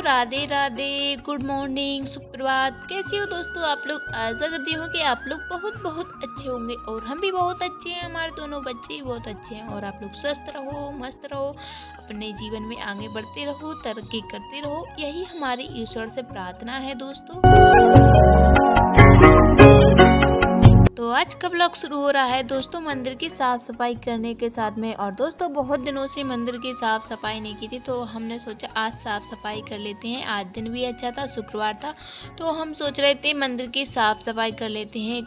Radhe Radhe, good morning, सुप्रभात। कैसे हो दोस्तों आप लोग? आशा करती हूँ कि आप लोग बहुत बहुत अच्छे होंगे और हम भी बहुत अच्छे हैं। हमारे दोनों बच्चे भी बहुत अच्छे हैं और आप लोग स्वस्थ रहो, मस्त रहो, अपने जीवन में आगे बढ़ते रहो, तरक्की करते रहो, यही हमारी ईश्वर से प्रार्थना है दोस्तों। तो आज का ब्लॉग शुरू हो रहा है दोस्तों मंदिर की साफ़ सफाई करने के साथ में। और दोस्तों बहुत दिनों से मंदिर की साफ़ सफाई नहीं की थी, तो हमने सोचा आज साफ़ सफाई कर लेते हैं। आज दिन भी अच्छा था, शुक्रवार था, तो हम सोच रहे थे मंदिर की साफ़ सफाई कर लेते हैं।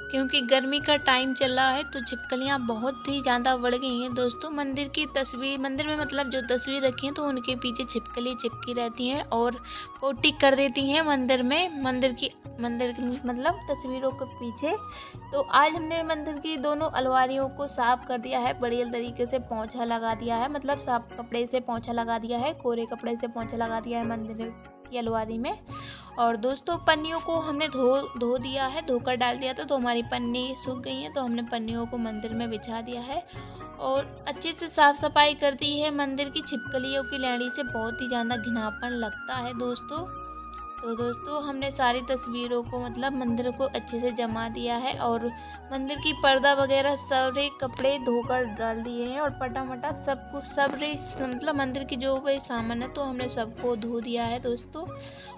क्योंकि गर्मी का टाइम चल रहा है तो छिपकलियाँ बहुत ही ज़्यादा बढ़ गई हैं दोस्तों। मंदिर की तस्वीर, मंदिर में मतलब जो तस्वीर रखी हैं तो उनके पीछे छिपकली चिपकी रहती हैं और पोटी कर देती हैं मंदिर में, मंदिर की मतलब तस्वीरों के पीछे। तो आज हमने मंदिर की दोनों अलमारियों को साफ़ कर दिया है, बढ़िया तरीके से पोंछा लगा दिया है, मतलब साफ कपड़े से पोंछा लगा दिया है, कोरे कपड़े से पोंछा लगा दिया है मंदिर की अलमारी में। और दोस्तों पन्नियों को हमने धो दिया है, धोकर डाल दिया था, तो हमारी पन्नी सूख गई है, तो हमने पन्नियों को मंदिर में बिछा दिया है और अच्छे से साफ़ सफाई कर दी है। मंदिर की छिपकलियों की लैंडी से बहुत ही ज़्यादा घिनापन लगता है दोस्तों। तो दोस्तों हमने सारी तस्वीरों को मतलब मंदिर को अच्छे से जमा दिया है और मंदिर की पर्दा वगैरह सारे कपड़े धोकर डाल दिए हैं और पटा मटा सब कुछ, सब मतलब मंदिर की जो भी सामान है तो हमने सबको धो दिया है दोस्तों।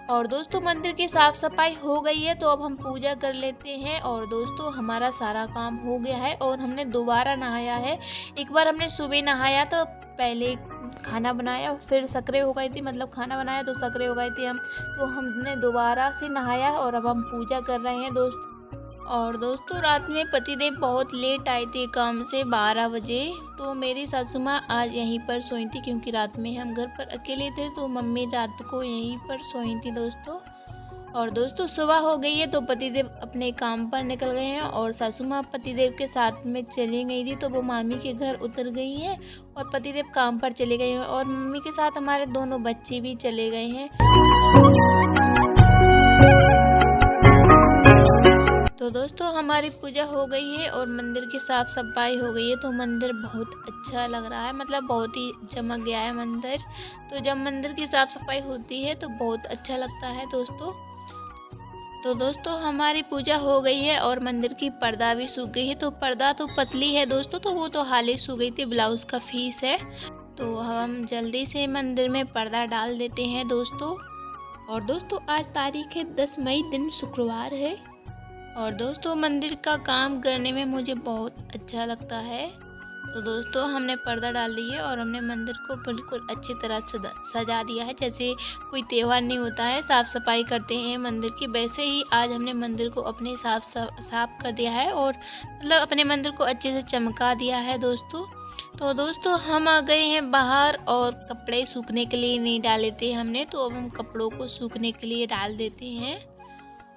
और दोस्तों मंदिर की साफ़ सफाई हो गई है, तो अब हम पूजा कर लेते हैं। और दोस्तों हमारा सारा काम हो गया है और हमने दोबारा नहाया है। एक बार हमने सुबह नहाया तो पहले खाना बनाया, फिर सकरे हो गई थी, मतलब खाना बनाया तो सकरे हो गई थी तो हमने दोबारा से नहाया और अब हम पूजा कर रहे हैं दोस्तों। और दोस्तों रात में पतिदेव बहुत लेट आए थे काम से 12 बजे, तो मेरी सासू माँ आज यहीं पर सोई थी क्योंकि रात में हम घर पर अकेले थे, तो मम्मी रात को यहीं पर सोई थी दोस्तों। और दोस्तों सुबह हो गई है तो पतिदेव अपने काम पर निकल गए हैं और सासू माँ पतिदेव के साथ में चली गई थी, तो वो मामी के घर उतर गई हैं और पतिदेव काम पर चले गए हैं और मम्मी के साथ हमारे दोनों बच्चे भी चले गए हैं। तो दोस्तों हमारी पूजा हो गई है और मंदिर की साफ़ सफाई हो गई है, तो मंदिर बहुत अच्छा लग रहा है, मतलब बहुत ही चमक गया है मंदिर। तो जब मंदिर की साफ़ सफाई होती है तो बहुत अच्छा लगता है दोस्तों। तो दोस्तों हमारी पूजा हो गई है और मंदिर की पर्दा भी सूख गई है। तो पर्दा तो पतली है दोस्तों, तो वो तो हाल ही सूख गई थी, ब्लाउज़ का फीस है, तो हम जल्दी से मंदिर में पर्दा डाल देते हैं दोस्तों। और दोस्तों आज तारीख है 10 मई, दिन शुक्रवार है। और दोस्तों मंदिर का काम करने में मुझे बहुत अच्छा लगता है। तो दोस्तों हमने पर्दा डाल दी है और हमने मंदिर को बिल्कुल अच्छी तरह से सजा दिया है, जैसे कोई त्यौहार नहीं होता है साफ़ सफाई करते हैं मंदिर की, वैसे ही आज हमने मंदिर को अपने साफ़ कर दिया है और मतलब अपने मंदिर को अच्छे से चमका दिया है दोस्तों। तो दोस्तों हम आ गए हैं बाहर और कपड़े सूखने के लिए नहीं डाले थे हमने, तो अब हम कपड़ों को सूखने के लिए डाल देते हैं।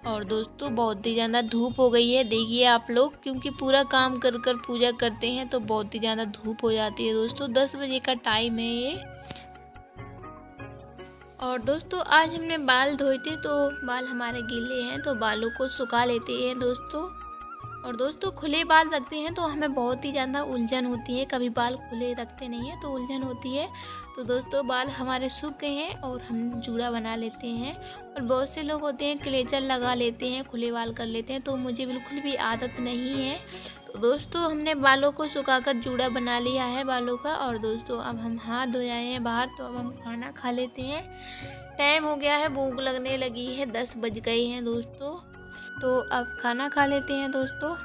और दोस्तों बहुत ही ज़्यादा धूप हो गई है, देखिए आप लोग, क्योंकि पूरा काम कर कर पूजा करते हैं तो बहुत ही ज़्यादा धूप हो जाती है दोस्तों। 10 बजे का टाइम है ये। और दोस्तों आज हमने बाल धोए थे, तो बाल हमारे गीले हैं तो बालों को सुखा लेते हैं दोस्तों। और दोस्तों खुले बाल रखते हैं तो हमें बहुत ही ज़्यादा उलझन होती है, कभी बाल खुले रखते नहीं हैं तो उलझन होती है। तो दोस्तों बाल हमारे सूख गए हैं और हम जूड़ा बना लेते हैं। और बहुत से लोग होते हैं क्लेचर लगा लेते हैं, खुले बाल कर लेते हैं, तो मुझे बिल्कुल भी आदत नहीं है। तो दोस्तों हमने बालों को सुखाकर जूड़ा बना लिया है बालों का। और दोस्तों अब हम हाथ धो आए हैं बाहर, तो अब हम खाना खा लेते हैं। टाइम हो गया है, भूख लगने लगी है, 10 बज गए हैं दोस्तों, तो अब खाना खा लेते हैं दोस्तों।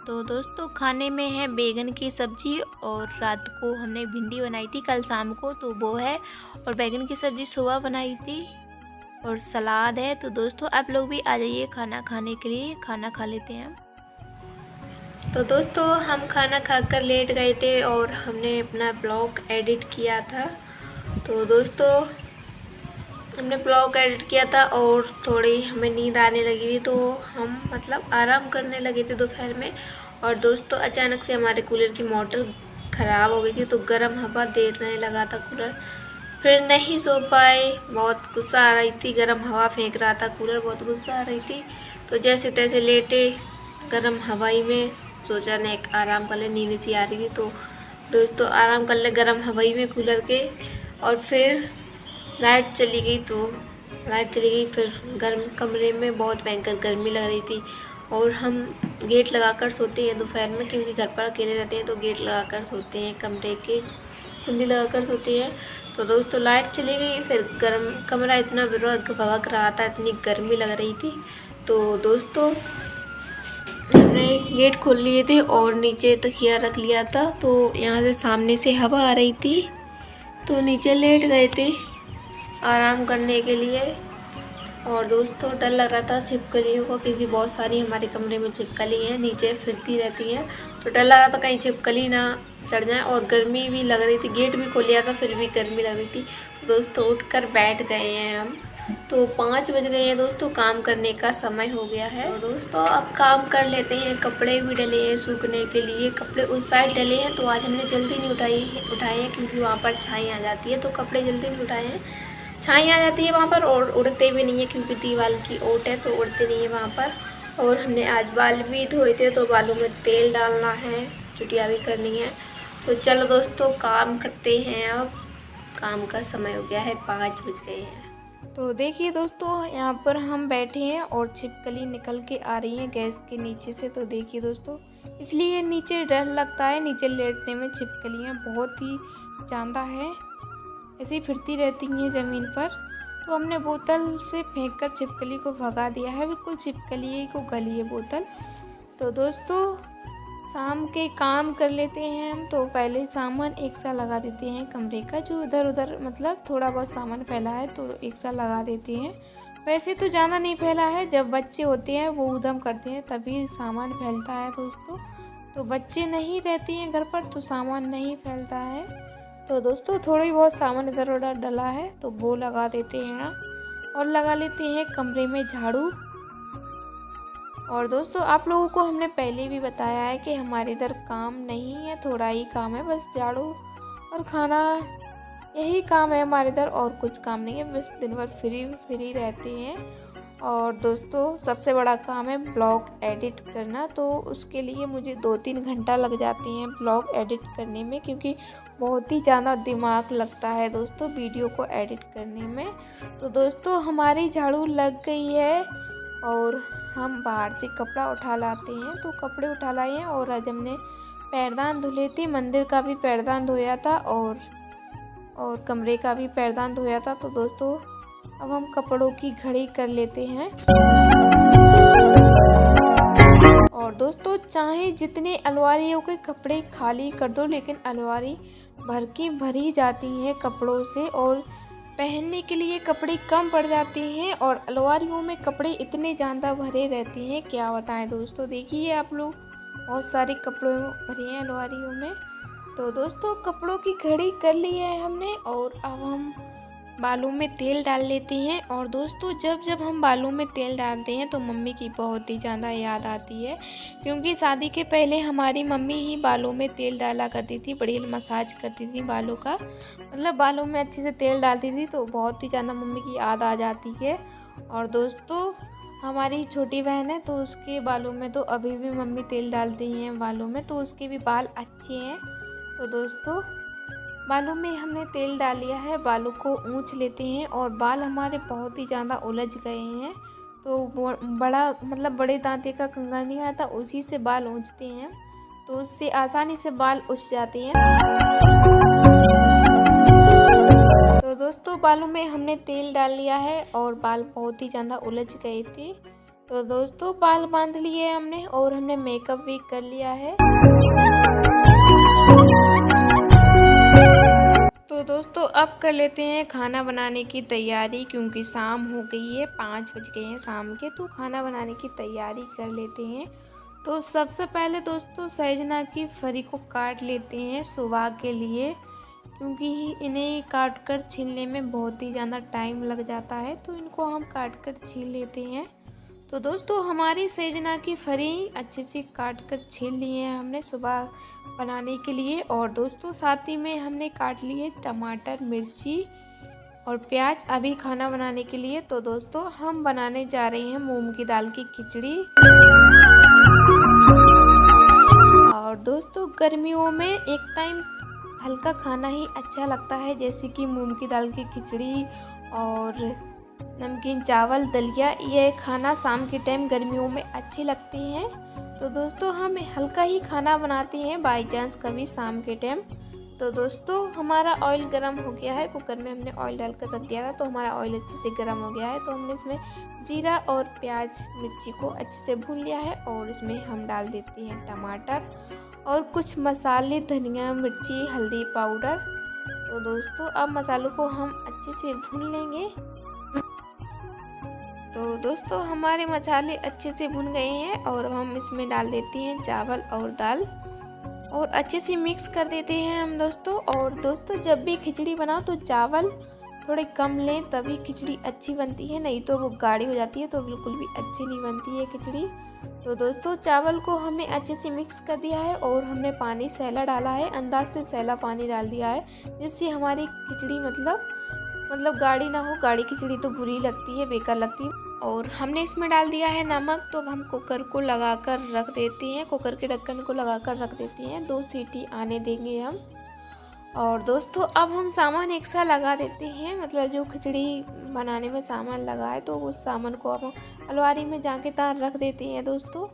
तो दोस्तों खाने में है बैगन की सब्ज़ी और रात को हमने भिंडी बनाई थी कल शाम को, तो वो है, और बैगन की सब्ज़ी सुबह बनाई थी और सलाद है। तो दोस्तों आप लोग भी आ जाइए खाना खाने के लिए, खाना खा लेते हैं हम। तो दोस्तों हम खाना खाकर लेट गए थे और हमने अपना ब्लॉग एडिट किया था। तो दोस्तों हमने ब्लॉग एडिट किया था और थोड़ी हमें नींद आने लगी थी, तो हम मतलब आराम करने लगे थे दोपहर में। और दोस्तों अचानक से हमारे कूलर की मोटर ख़राब हो गई थी, तो गर्म हवा देने लगा था कूलर, फिर नहीं सो पाए, बहुत गुस्सा आ रही थी, गर्म हवा फेंक रहा था कूलर, बहुत गुस्सा आ रही थी। तो जैसे तैसे लेटे गर्म हवाई में, सोचा ने आराम कर ले, नींद सी आ रही थी, तो दोस्तों आराम कर ले गर्म हवाई में कूलर के। और फिर लाइट चली गई फिर गर्म कमरे में बहुत भयंकर गर्मी लग रही थी। और हम गेट लगाकर सोते हैं दोपहर में, क्योंकि घर पर अकेले रहते हैं तो गेट लगाकर सोते हैं, कमरे के कुंडी लगाकर सोते हैं। तो दोस्तों लाइट चली गई, फिर गर्म कमरा इतना भड़क रहा था, इतनी गर्मी लग रही थी। तो दोस्तों हमने गेट खोल लिए थे और नीचे तकिया रख लिया था, तो यहाँ से सामने से हवा आ रही थी, तो नीचे लेट गए थे आराम करने के लिए। और दोस्तों डर लग रहा था छिपकलियों को, क्योंकि बहुत सारी हमारे कमरे में छिपकली हैं, नीचे फिरती रहती हैं, तो डर लग रहा था कहीं छिपकली ना चढ़ जाए। और गर्मी भी लग रही थी, गेट भी खोल लिया था फिर भी गर्मी लग रही थी। तो दोस्तों उठकर बैठ गए हैं हम। तो 5 बज गए हैं दोस्तों, काम करने का समय हो गया है। तो दोस्तों अब काम कर लेते हैं। कपड़े भी डले हैं सूखने के लिए, कपड़े उस साइड डले हैं, तो आज हमने जल्दी नहीं उठाए हैं, क्योंकि वहाँ पर छाई आ जाती है, तो कपड़े जल्दी नहीं उठाए हैं। छाई आ जाती है वहाँ पर और उड़ते भी नहीं है, क्योंकि दीवार की ओट है तो उड़ते नहीं है वहाँ पर। और हमने आज बाल भी धोए थे, तो बालों में तेल डालना है, चुटिया भी करनी है। तो चलो दोस्तों काम करते हैं। अब काम का समय हो गया है, 5 बज गए हैं। तो देखिए दोस्तों यहाँ पर हम बैठे हैं और छिपकली निकल के आ रही है गैस के नीचे से। तो देखिए दोस्तों, इसलिए नीचे डर लगता है, नीचे लेटने में छिपकलियाँ बहुत ही ज़्यादा है, ऐसे ही फिरती रहती हैं ज़मीन पर। तो हमने बोतल से फेंककर छिपकली को भगा दिया है, बिल्कुल छिपकली को गली है बोतल। तो दोस्तों शाम के काम कर लेते हैं हम। तो पहले सामान एक सा लगा देते हैं कमरे का, जो इधर उधर मतलब थोड़ा बहुत सामान फैला है तो एक सा लगा देते हैं। वैसे तो ज़्यादा नहीं फैला है, जब बच्चे होते हैं वो उधम करते हैं तभी सामान फैलता है दोस्तों। तो बच्चे नहीं रहते हैं घर पर तो सामान नहीं फैलता है। तो दोस्तों थोड़ी बहुत सामान इधर उधर डला है तो वो लगा देते हैं और लगा लेते हैं कमरे में झाड़ू। और दोस्तों आप लोगों को हमने पहले भी बताया है कि हमारे इधर काम नहीं है, थोड़ा ही काम है, बस झाड़ू और खाना, यही काम है हमारे इधर, और कुछ काम नहीं है, बस दिन भर फ्री रहते हैं। और दोस्तों सबसे बड़ा काम है ब्लॉग एडिट करना, तो उसके लिए मुझे 2-3 घंटा लग जाते हैं ब्लॉग एडिट करने में, क्योंकि बहुत ही ज़्यादा दिमाग लगता है दोस्तों वीडियो को एडिट करने में। तो दोस्तों हमारी झाड़ू लग गई है और हम बाहर से कपड़ा उठा लाते हैं। तो कपड़े उठा लाए हैं और आज हमने पैरदान धुले थे, मंदिर का भी पैरदान धोया था और कमरे का भी पैरदान धोया था। तो दोस्तों अब हम कपड़ों की घड़ी कर लेते हैं। और दोस्तों चाहे जितने अलमारियों के कपड़े खाली कर दो, लेकिन अलमारी भर की भरी जाती है कपड़ों से, और पहनने के लिए कपड़े कम पड़ जाते हैं, और अलमारियों में कपड़े इतने ज़्यादा भरे रहते हैं क्या बताएं दोस्तों। देखिए आप लोग, बहुत सारे कपड़े भरे हैं अलमारियों में। तो दोस्तों कपड़ों की घड़ी कर ली है हमने, और अब हम बालों में तेल डाल लेते हैं। और दोस्तों जब हम बालों में तेल डालते हैं तो मम्मी की बहुत ही ज़्यादा याद आती है, क्योंकि शादी के पहले हमारी मम्मी ही बालों में तेल डाला करती थी, बड़ी मसाज करती थी बालों का, मतलब बालों में अच्छे से तेल डालती थी, तो बहुत ही ज़्यादा मम्मी की याद आ जाती है। और दोस्तों हमारी छोटी बहन है, तो उसके बालों में तो अभी भी मम्मी तेल डालती हैं बालों में, तो उसके भी बाल अच्छे हैं। तो दोस्तों बालों में हमने तेल डाल लिया है, बालों को ऊंच लेते हैं, और बाल हमारे बहुत ही ज़्यादा उलझ गए हैं, तो बड़े दांते का कंघा नहीं आता, उसी से बाल ऊंचते हैं, तो उससे आसानी से बाल उछ जाते हैं। तो दोस्तों बालों में हमने तेल डाल लिया है और बाल बहुत ही ज़्यादा उलझ गए थे। तो दोस्तों बाल बांध लिए हमने और हमने मेकअप भी कर लिया है। तो दोस्तों अब कर लेते हैं खाना बनाने की तैयारी, क्योंकि शाम हो गई है, 5 बज गए हैं शाम के, तो खाना बनाने की तैयारी कर लेते हैं। तो सबसे पहले दोस्तों सहजना की फली को काट लेते हैं सुबह के लिए, क्योंकि इन्हें काट कर छीलने में बहुत ही ज़्यादा टाइम लग जाता है, तो इनको हम काट कर छील लेते हैं। तो दोस्तों हमारी सहजना की फली अच्छे से काट कर छील लिए हैं हमने सुबह बनाने के लिए। और दोस्तों साथ ही में हमने काट लिए टमाटर, मिर्ची और प्याज अभी खाना बनाने के लिए। तो दोस्तों हम बनाने जा रहे हैं मूंग की दाल की खिचड़ी। और दोस्तों गर्मियों में एक टाइम हल्का खाना ही अच्छा लगता है, जैसे कि मूंग की दाल की खिचड़ी और नमकीन चावल, दलिया। ये खाना शाम के टाइम गर्मियों में अच्छी लगती हैं। तो दोस्तों हम हल्का ही खाना बनाते हैं बाई चांस कभी शाम के टाइम। तो दोस्तों हमारा ऑयल गरम हो गया है, कुकर में हमने ऑयल डालकर रख दिया था, तो हमारा ऑयल अच्छे से गरम हो गया है। तो हमने इसमें जीरा और प्याज मिर्ची को अच्छे से भून लिया है और इसमें हम डाल देते हैं टमाटर और कुछ मसाले, धनिया, मिर्ची, हल्दी पाउडर। तो दोस्तों अब मसालों को हम अच्छे से भून लेंगे। तो दोस्तों हमारे मसाले अच्छे से भुन गए हैं और हम इसमें डाल देते हैं चावल और दाल और अच्छे से मिक्स कर देते हैं हम दोस्तों। और दोस्तों जब भी खिचड़ी बनाओ तो चावल थोड़े कम लें, तभी खिचड़ी अच्छी बनती है, नहीं तो वो गाढ़ी हो जाती है तो बिल्कुल भी अच्छी नहीं बनती है खिचड़ी। तो दोस्तों चावल को हमने अच्छे से मिक्स कर दिया है और हमने पानी सैला डाला है, अंदाज से सैला पानी डाल दिया है, जिससे हमारी खिचड़ी मतलब गाढ़ी ना हो। गाढ़ी खिचड़ी तो बुरी लगती है, बेकार लगती है। और हमने इसमें डाल दिया है नमक। तो हम कुकर को लगाकर रख देते हैं, कुकर के ढक्कन को लगाकर रख देते हैं, 2 सीटी आने देंगे हम। और दोस्तों अब हम सामान एक साथ लगा देते हैं, मतलब जो खिचड़ी बनाने में सामान लगा है तो उस सामान को हम अलमारी में जाके तार रख देते हैं दोस्तों।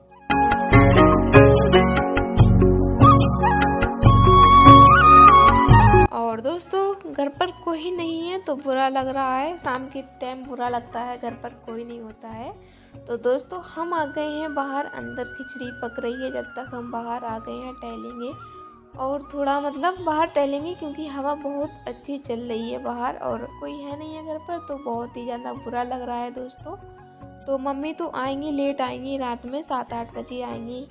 और दोस्तों घर पर कोई नहीं है तो बुरा लग रहा है, शाम के टाइम बुरा लगता है, घर पर कोई नहीं होता है। तो दोस्तों हम आ गए हैं बाहर, अंदर खिचड़ी पक रही है। जब तक हम बाहर आ गए हैं टहलेंगे और थोड़ा बाहर टहलेंगे, क्योंकि हवा बहुत अच्छी चल रही है बाहर और कोई है नहीं है घर पर, तो बहुत ही ज़्यादा बुरा लग रहा है दोस्तों। तो मम्मी तो आएंगी, लेट आएंगी, रात में 7-8 बजे आएंगी।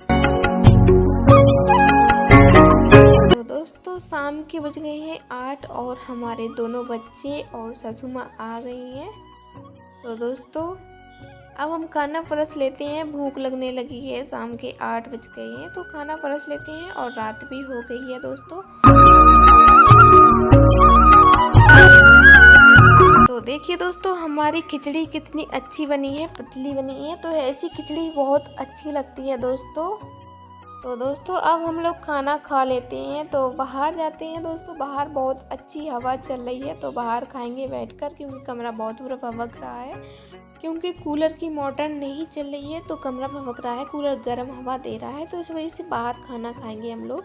तो दोस्तों शाम के बज गए हैं 8 और हमारे दोनों बच्चे और सासू माँ आ गई हैं। तो दोस्तों अब हम खाना परस लेते हैं, भूख लगने लगी है, शाम के 8 बज गए हैं तो खाना परस लेते हैं और रात भी हो गई है दोस्तों। तो देखिए दोस्तों हमारी खिचड़ी कितनी अच्छी बनी है, पतली बनी है। तो ऐसी खिचड़ी बहुत अच्छी लगती है दोस्तों। तो दोस्तों अब हम लोग खाना खा लेते हैं, तो बाहर जाते हैं दोस्तों। बाहर बहुत अच्छी हवा चल रही है तो बाहर खाएंगे बैठकर, क्योंकि कमरा बहुत बुरा भभक रहा है, क्योंकि कूलर की मोटर नहीं चल रही है तो कमरा भभक रहा है, कूलर गर्म हवा दे रहा है, तो इस वजह से बाहर खाना खाएंगे हम लोग।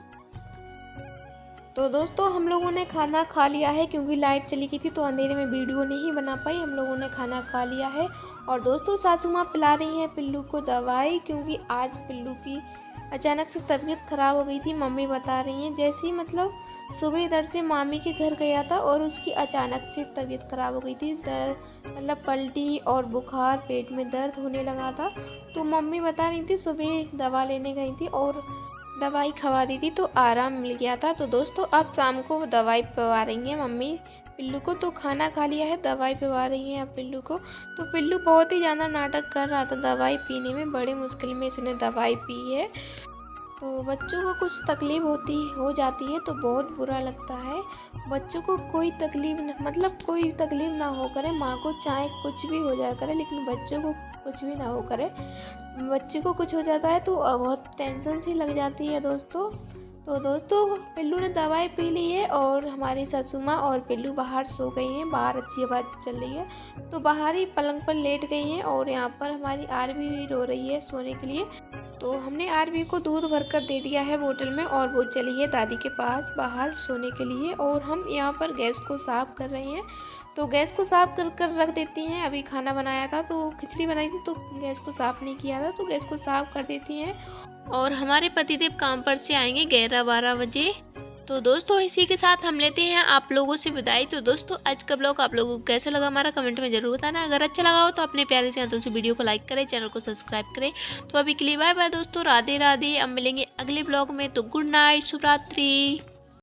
तो दोस्तों हम लोगों ने खाना खा लिया है, क्योंकि लाइट चली गई थी तो अंधेरे में वीडियो नहीं बना पाई। हम लोगों ने खाना खा लिया है और दोस्तों सासू माँ पिला रही हैं पिल्लू को दवाई, क्योंकि आज पिल्लू की अचानक से तबीयत ख़राब हो गई थी। मम्मी बता रही हैं जैसे ही सुबह इधर से मामी के घर गया था और उसकी अचानक से तबीयत ख़राब हो गई थी, पलटी और बुखार, पेट में दर्द होने लगा था। तो मम्मी बता रही थी सुबह दवा लेने गई थी और दवाई खवा दी थी तो आराम मिल गया था। तो दोस्तों अब शाम को दवाई पिलवा रही हैं मम्मी पिल्लू को। तो खाना खा लिया है, दवाई पिलवा रही हैं अब पिल्लू को। तो पिल्लू बहुत ही ज़्यादा नाटक कर रहा था दवाई पीने में, बड़ी मुश्किल में इसने दवाई पी है। तो बच्चों को कुछ तकलीफ़ हो जाती है तो बहुत बुरा लगता है। बच्चों को कोई तकलीफ़ ना हो करे, माँ को चाहे कुछ भी हो जाया करे, लेकिन बच्चों को कुछ भी ना हो करे। बच्चे को कुछ हो जाता है तो बहुत टेंशन सी लग जाती है दोस्तों। तो दोस्तों पिल्लू ने दवाई पी ली है और हमारी सासू माँ और पिल्लू बाहर सो गई हैं। बाहर अच्छी हवा चल रही है तो बाहर ही पलंग पर लेट गई हैं और यहाँ पर हमारी आरबी भी रो रही है सोने के लिए। तो हमने आरबी को दूध भरकर दे दिया है बोतल में और वो चली है दादी के पास बाहर सोने के लिए। और हम यहाँ पर गैस को साफ़ कर रहे हैं, तो गैस को साफ़ कर रख देती हैं। अभी खाना बनाया था तो खिचड़ी बनाई थी तो गैस को साफ़ नहीं किया था, तो गैस को साफ़ कर देती हैं। और हमारे पतिदेव काम पर से आएंगे 11-12 बजे। तो दोस्तों इसी के साथ हम लेते हैं आप लोगों से विदाई। तो दोस्तों आज का ब्लॉग आप लोगों को कैसा लगा हमारा कमेंट में जरूर बताना। अगर अच्छा लगा हो तो अपने प्यारे से हाथों से वीडियो को लाइक करें, चैनल को सब्सक्राइब करें। तो अभी के लिए बाय बाय दोस्तों, राधे राधे। अब मिलेंगे अगले ब्लॉग में, तो गुड नाइट, शुभ रात्रि।